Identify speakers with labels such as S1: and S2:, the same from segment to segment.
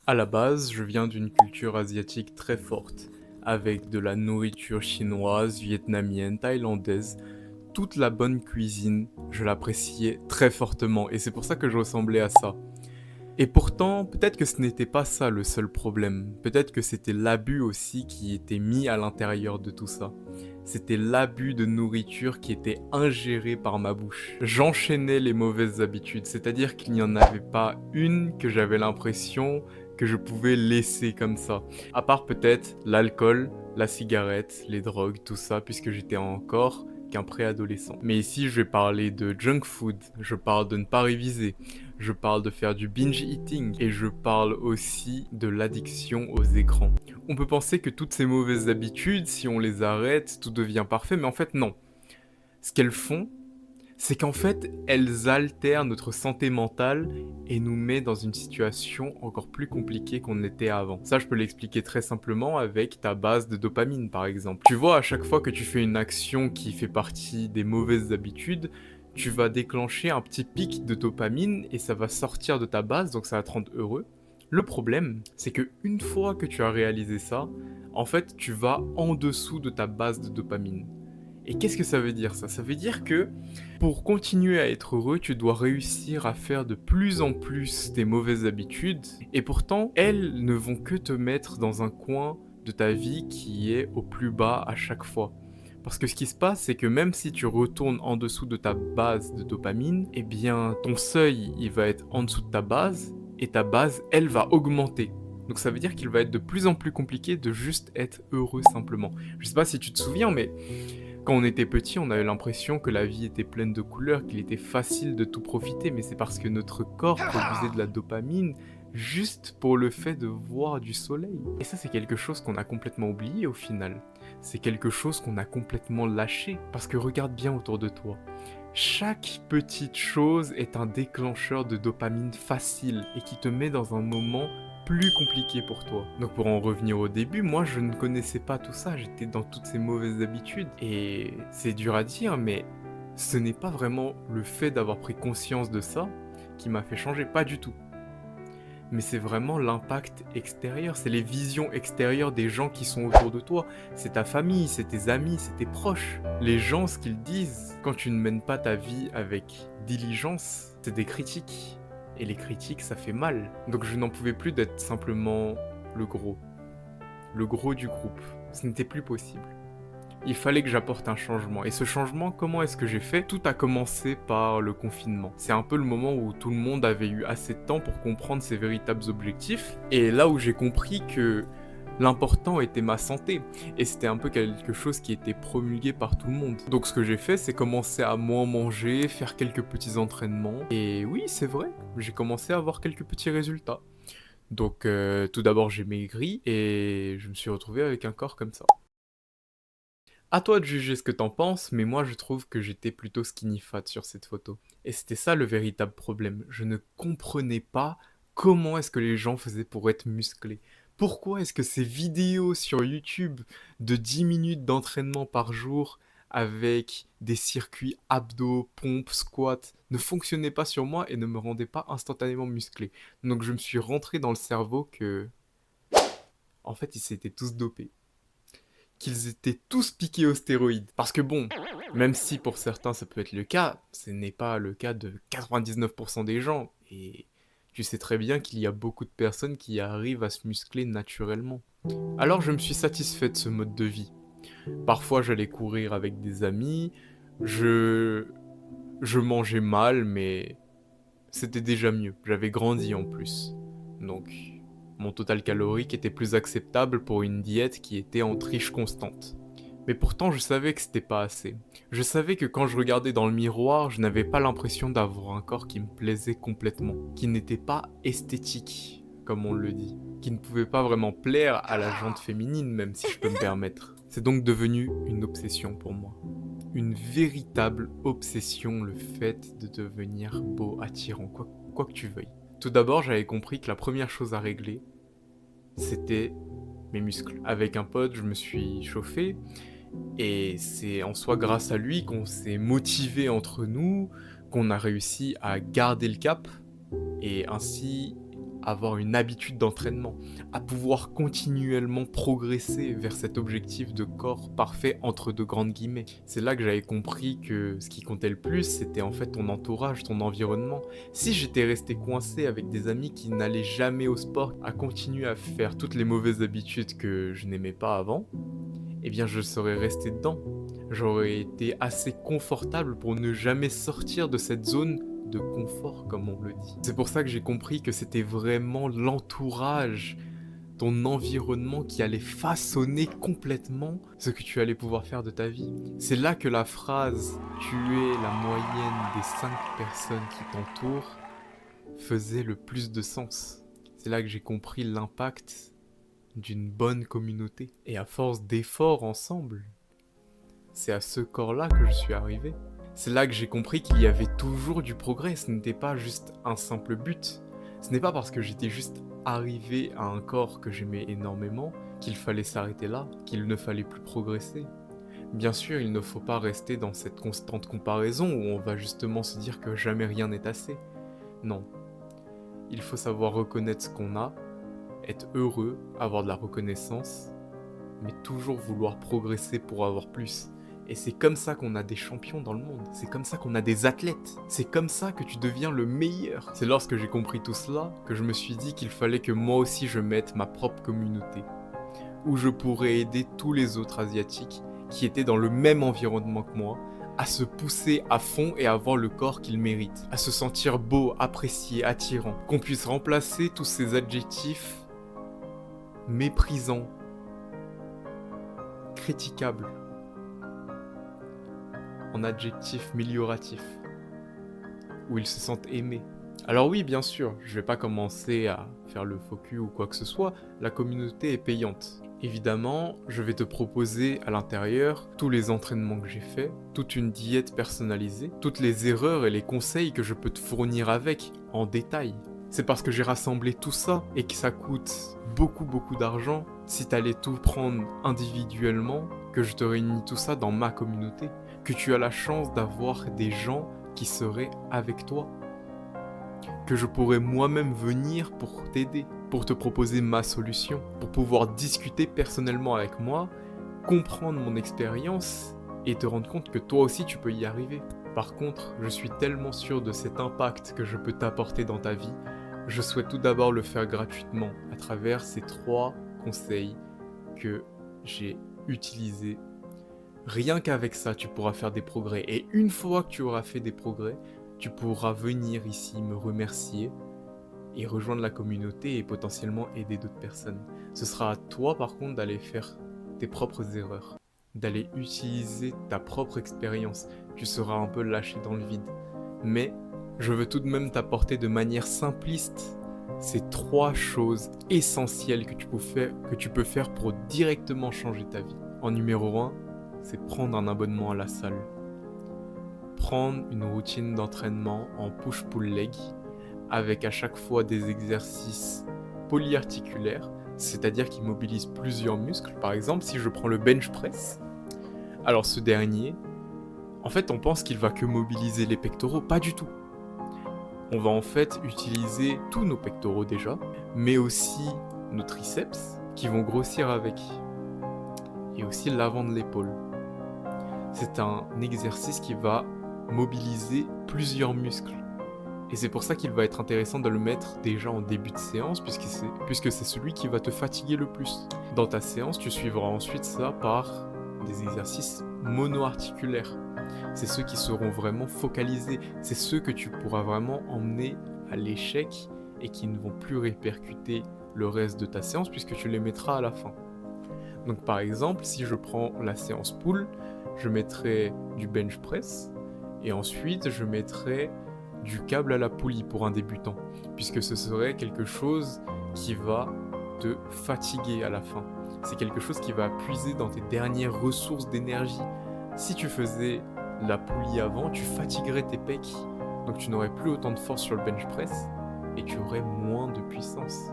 S1: À la base, je viens d'une culture asiatique très forte, avec de la nourriture chinoise, vietnamienne, thaïlandaise, toute la bonne cuisine, je l'appréciais très fortement et c'est pour ça que je ressemblais à ça. Et pourtant, peut-être que ce n'était pas ça le seul problème, peut-être que c'était l'abus aussi qui était mis à l'intérieur de tout ça. C'était l'abus de nourriture qui était ingéré par ma bouche. J'enchaînais les mauvaises habitudes, c'est-à-dire qu'il n'y en avait pas une que j'avais l'impression que je pouvais laisser comme ça. À part peut-être l'alcool, la cigarette, les drogues, tout ça, puisque j'étais encore qu'un préadolescent. Mais ici, je vais parler de junk food, je parle de ne pas réviser, je parle de faire du binge eating et je parle aussi de l'addiction aux écrans. On peut penser que toutes ces mauvaises habitudes, si on les arrête, tout devient parfait, mais en fait non. Ce qu'elles font, c'est qu'en fait, elles altèrent notre santé mentale et nous met dans une situation encore plus compliquée qu'on n'était avant. Ça, je peux l'expliquer très simplement avec ta base de dopamine, par exemple. Tu vois, à chaque fois que tu fais une action qui fait partie des mauvaises habitudes, tu vas déclencher un petit pic de dopamine et ça va sortir de ta base, donc ça va te rendre heureux. Le problème, c'est que une fois que tu as réalisé ça, en fait, tu vas en dessous de ta base de dopamine. Et qu'est-ce que ça veut dire ça? Ça veut dire que pour continuer à être heureux, tu dois réussir à faire de plus en plus tes mauvaises habitudes, et pourtant, elles ne vont que te mettre dans un coin de ta vie qui est au plus bas à chaque fois. Parce que ce qui se passe, c'est que même si tu retournes en dessous de ta base de dopamine, eh bien, ton seuil, il va être en dessous de ta base, et ta base, elle va augmenter. Donc ça veut dire qu'il va être de plus en plus compliqué de juste être heureux simplement. Je sais pas si tu te souviens, mais quand on était petit, on avait l'impression que la vie était pleine de couleurs, qu'il était facile de tout profiter, mais c'est parce que notre corps produisait de la dopamine juste pour le fait de voir du soleil. Et ça, c'est quelque chose qu'on a complètement oublié au final. C'est quelque chose qu'on a complètement lâché. Parce que regarde bien autour de toi. Chaque petite chose est un déclencheur de dopamine facile et qui te met dans un moment plus compliqué pour toi. Donc pour en revenir au début, moi je ne connaissais pas tout ça, j'étais dans toutes ces mauvaises habitudes. Et c'est dur à dire, mais ce n'est pas vraiment le fait d'avoir pris conscience de ça qui m'a fait changer, pas du tout. Mais c'est vraiment l'impact extérieur, c'est les visions extérieures des gens qui sont autour de toi. C'est ta famille, c'est tes amis, c'est tes proches. Les gens, ce qu'ils disent quand tu ne mènes pas ta vie avec diligence, c'est des critiques. Et les critiques, ça fait mal. Donc je n'en pouvais plus d'être simplement le gros. Le gros du groupe. Ce n'était plus possible. Il fallait que j'apporte un changement. Et ce changement, comment est-ce que j'ai fait? Tout a commencé par le confinement. C'est un peu le moment où tout le monde avait eu assez de temps pour comprendre ses véritables objectifs. Et là où j'ai compris que l'important était ma santé. Et c'était un peu quelque chose qui était promulgué par tout le monde. Donc ce que j'ai fait, c'est commencer à moins manger, faire quelques petits entraînements. Et oui, c'est vrai, j'ai commencé à avoir quelques petits résultats. Donc tout d'abord j'ai maigri et je me suis retrouvé avec un corps comme ça. À toi de juger ce que t'en penses, mais moi je trouve que j'étais plutôt skinny fat sur cette photo. Et c'était ça le véritable problème. Je ne comprenais pas comment est-ce que les gens faisaient pour être musclés. Pourquoi est-ce que ces vidéos sur YouTube de 10 minutes d'entraînement par jour avec des circuits abdos, pompes, squats ne fonctionnaient pas sur moi et ne me rendaient pas instantanément musclé. Donc je me suis rentré dans le cerveau que, en fait, ils s'étaient tous dopés, qu'ils étaient tous piqués aux stéroïdes. Parce que bon, même si pour certains ça peut être le cas, ce n'est pas le cas de 99% des gens. Et tu sais très bien qu'il y a beaucoup de personnes qui arrivent à se muscler naturellement. Alors je me suis satisfait de ce mode de vie. Parfois j'allais courir avec des amis, je... je mangeais mal, mais c'était déjà mieux. J'avais grandi en plus. Donc, mon total calorique était plus acceptable pour une diète qui était en triche constante. Mais pourtant, je savais que c'était pas assez. Je savais que quand je regardais dans le miroir, je n'avais pas l'impression d'avoir un corps qui me plaisait complètement, qui n'était pas esthétique, comme on le dit, qui ne pouvait pas vraiment plaire à la jante féminine, même si je peux me permettre. C'est donc devenu une obsession pour moi. Une véritable obsession, le fait de devenir beau, attirant, quoi que tu veuilles. Tout d'abord, j'avais compris que la première chose à régler, c'était mes muscles. Avec un pote, je me suis chauffé, et c'est en soi grâce à lui qu'on s'est motivé entre nous, qu'on a réussi à garder le cap, et ainsi avoir une habitude d'entraînement, à pouvoir continuellement progresser vers cet objectif de corps parfait entre de grandes guillemets. C'est là que j'avais compris que ce qui comptait le plus, c'était en fait ton entourage, ton environnement. Si j'étais resté coincé avec des amis qui n'allaient jamais au sport, à continuer à faire toutes les mauvaises habitudes que je n'aimais pas avant, eh bien je serais resté dedans. J'aurais été assez confortable pour ne jamais sortir de cette zone de confort, comme on le dit. C'est pour ça que j'ai compris que c'était vraiment l'entourage, ton environnement qui allait façonner complètement ce que tu allais pouvoir faire de ta vie. C'est là que la phrase « tu es la moyenne des 5 personnes qui t'entourent » faisait le plus de sens. C'est là que j'ai compris l'impact d'une bonne communauté. Et à force d'efforts ensemble, c'est à ce corps-là que je suis arrivé. C'est là que j'ai compris qu'il y avait toujours du progrès, ce n'était pas juste un simple but. Ce n'est pas parce que j'étais juste arrivé à un corps que j'aimais énormément qu'il fallait s'arrêter là, qu'il ne fallait plus progresser. Bien sûr, il ne faut pas rester dans cette constante comparaison où on va justement se dire que jamais rien n'est assez. Non. Il faut savoir reconnaître ce qu'on a, être heureux, avoir de la reconnaissance, mais toujours vouloir progresser pour avoir plus. Et c'est comme ça qu'on a des champions dans le monde, c'est comme ça qu'on a des athlètes, c'est comme ça que tu deviens le meilleur. C'est lorsque j'ai compris tout cela que je me suis dit qu'il fallait que moi aussi je mette ma propre communauté, où je pourrais aider tous les autres asiatiques qui étaient dans le même environnement que moi, à se pousser à fond et à avoir le corps qu'ils méritent, à se sentir beau, apprécié, attirant, qu'on puisse remplacer tous ces adjectifs méprisants, critiquables, en adjectifs amélioratifs, où ils se sentent aimés. Alors oui, bien sûr, je vais pas commencer à faire le faux cul ou quoi que ce soit, la communauté est payante. Évidemment, je vais te proposer à l'intérieur tous les entraînements que j'ai faits, toute une diète personnalisée, toutes les erreurs et les conseils que je peux te fournir avec, en détail. C'est parce que j'ai rassemblé tout ça et que ça coûte beaucoup d'argent si t'allais tout prendre individuellement que je te réunis tout ça dans ma communauté, que tu as la chance d'avoir des gens qui seraient avec toi, que je pourrais moi-même venir pour t'aider, pour te proposer ma solution, pour pouvoir discuter personnellement avec moi, comprendre mon expérience et te rendre compte que toi aussi tu peux y arriver. Par contre, je suis tellement sûr de cet impact que je peux t'apporter dans ta vie, je souhaite tout d'abord le faire gratuitement à travers ces 3 conseils que j'ai utilisés. Rien qu'avec ça, tu pourras faire des progrès. Et une fois que tu auras fait des progrès, tu pourras venir ici me remercier et rejoindre la communauté et potentiellement aider d'autres personnes. Ce sera à toi par contre d'aller faire tes propres erreurs, d'aller utiliser ta propre expérience. Tu seras un peu lâché dans le vide. Mais je veux tout de même t'apporter de manière simpliste ces 3 choses essentielles que tu peux faire pour directement changer ta vie. En numéro 1, c'est prendre un abonnement à la salle. Prendre une routine d'entraînement en push-pull leg avec à chaque fois des exercices polyarticulaires, c'est-à-dire qui mobilisent plusieurs muscles. Par exemple, si je prends le bench press, alors ce dernier, en fait on pense qu'il va que mobiliser les pectoraux, pas du tout. On va en fait utiliser tous nos pectoraux déjà, mais aussi nos triceps qui vont grossir avec, et aussi l'avant de l'épaule. C'est un exercice qui va mobiliser plusieurs muscles. Et c'est pour ça qu'il va être intéressant de le mettre déjà en début de séance, puisque c'est celui qui va te fatiguer le plus. Dans ta séance, tu suivras ensuite ça par des exercices monoarticulaires. C'est ceux qui seront vraiment focalisés, c'est ceux que tu pourras vraiment emmener à l'échec et qui ne vont plus répercuter le reste de ta séance puisque tu les mettras à la fin. Donc par exemple, si je prends la séance pull, je mettrai du bench press et ensuite je mettrai du câble à la poulie pour un débutant, puisque ce serait quelque chose qui va te fatiguer à la fin. C'est quelque chose qui va puiser dans tes dernières ressources d'énergie. Si tu faisais la poulie avant, tu fatiguerais tes pecs, donc tu n'aurais plus autant de force sur le bench press et tu aurais moins de puissance.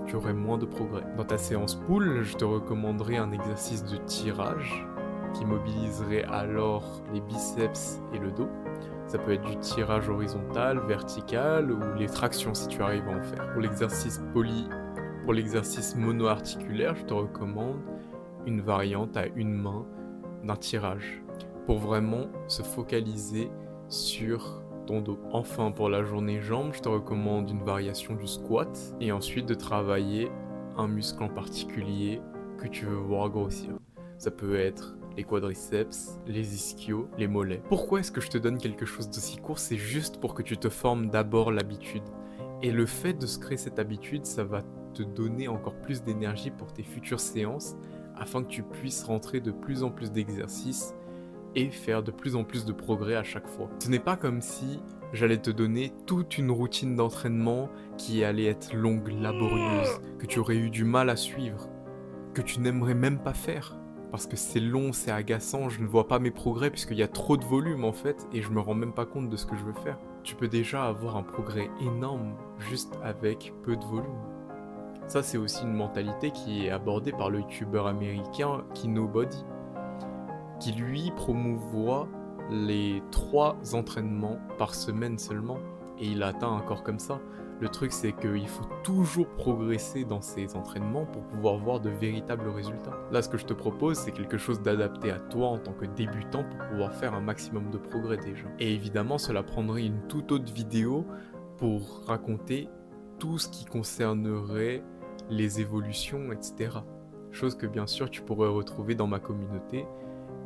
S1: Tu aurais moins de progrès. Dans ta séance pull, je te recommanderais un exercice de tirage qui mobiliserait alors les biceps et le dos. Ça peut être du tirage horizontal, vertical ou les tractions si tu arrives à en faire. Pour l'exercice mono-articulaire, je te recommande une variante à une main d'un tirage pour vraiment se focaliser sur ton dos. Enfin, pour la journée jambes, je te recommande une variation du squat et ensuite de travailler un muscle en particulier que tu veux voir grossir. Ça peut être les quadriceps, les ischios, les mollets. Pourquoi est-ce que je te donne quelque chose d'aussi court? C'est juste pour que tu te formes d'abord l'habitude. Et le fait de se créer cette habitude, ça va te donner encore plus d'énergie pour tes futures séances afin que tu puisses rentrer de plus en plus d'exercices et faire de plus en plus de progrès à chaque fois. Ce n'est pas comme si j'allais te donner toute une routine d'entraînement qui allait être longue, laborieuse, que tu aurais eu du mal à suivre, que tu n'aimerais même pas faire. Parce que c'est long, c'est agaçant, je ne vois pas mes progrès puisqu'il y a trop de volume en fait et je me rends même pas compte de ce que je veux faire. Tu peux déjà avoir un progrès énorme juste avec peu de volume. Ça c'est aussi une mentalité qui est abordée par le youtubeur américain KinoBody, qui lui promouvoit les 3 entraînements par semaine seulement et il atteint un corps comme ça. Le truc c'est qu'il faut toujours progresser dans ces entraînements pour pouvoir voir de véritables résultats. Là ce que je te propose c'est quelque chose d'adapté à toi en tant que débutant pour pouvoir faire un maximum de progrès déjà. Et évidemment cela prendrait une toute autre vidéo pour raconter tout ce qui concernerait les évolutions, etc. Chose que bien sûr tu pourrais retrouver dans ma communauté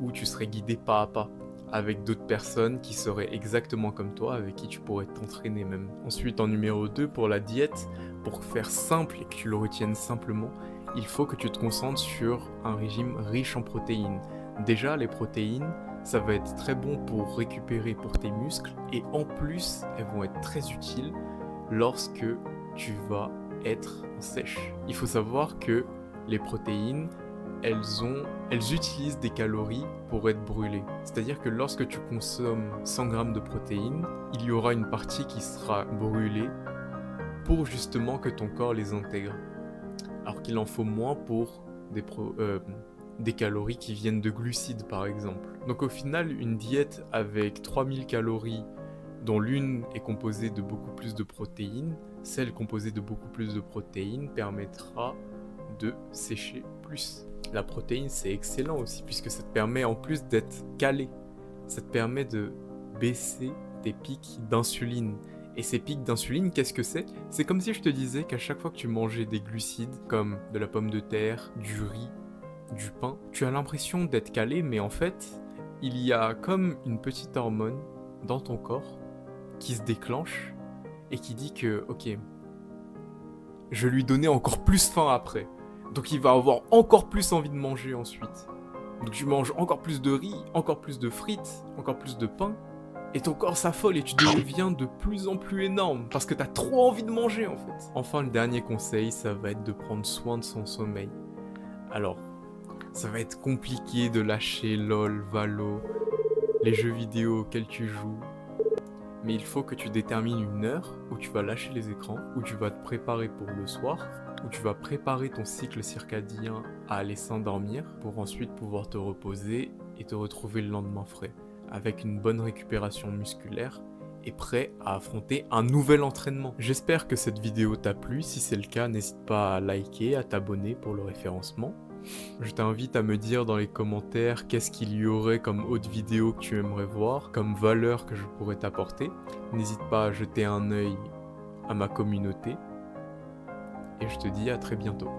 S1: où tu serais guidé pas à pas avec d'autres personnes qui seraient exactement comme toi, avec qui tu pourrais t'entraîner même. Ensuite, en numéro 2, pour la diète, pour faire simple et que tu le retiennes simplement, il faut que tu te concentres sur un régime riche en protéines. Déjà, les protéines, ça va être très bon pour récupérer pour tes muscles et en plus, elles vont être très utiles lorsque tu vas être en sèche. Il faut savoir que les protéines, elles utilisent des calories pour être brûlées. C'est-à-dire que lorsque tu consommes 100 grammes de protéines, il y aura une partie qui sera brûlée pour justement que ton corps les intègre. Alors qu'il en faut moins pour des calories qui viennent de glucides par exemple. Donc au final, une diète avec 3000 calories dont l'une est composée de beaucoup plus de protéines, celle composée de beaucoup plus de protéines permettra de sécher plus. La protéine c'est excellent aussi puisque ça te permet en plus d'être calé. Ça te permet de baisser tes pics d'insuline. Et ces pics d'insuline, qu'est-ce que c'est? C'est comme si je te disais qu'à chaque fois que tu mangeais des glucides comme de la pomme de terre, du riz, du pain, tu as l'impression d'être calé mais en fait, il y a comme une petite hormone dans ton corps qui se déclenche et qui dit que ok, je lui donnais encore plus faim après. Donc il va avoir encore plus envie de manger ensuite. Donc tu manges encore plus de riz, encore plus de frites, encore plus de pain. Et ton corps s'affole et tu deviens de plus en plus énorme parce que t'as trop envie de manger en fait. Enfin le dernier conseil, ça va être de prendre soin de son sommeil. Alors, ça va être compliqué de lâcher LOL, Valo, les jeux vidéo auxquels tu joues. Mais il faut que tu détermines une heure où tu vas lâcher les écrans, où tu vas te préparer pour le soir, où tu vas préparer ton cycle circadien à aller s'endormir pour ensuite pouvoir te reposer et te retrouver le lendemain frais, avec une bonne récupération musculaire et prêt à affronter un nouvel entraînement. J'espère que cette vidéo t'a plu, si c'est le cas n'hésite pas à liker, à t'abonner pour le référencement. Je t'invite à me dire dans les commentaires qu'est-ce qu'il y aurait comme autre vidéo que tu aimerais voir, comme valeur que je pourrais t'apporter. N'hésite pas à jeter un œil à ma communauté. Et je te dis à très bientôt.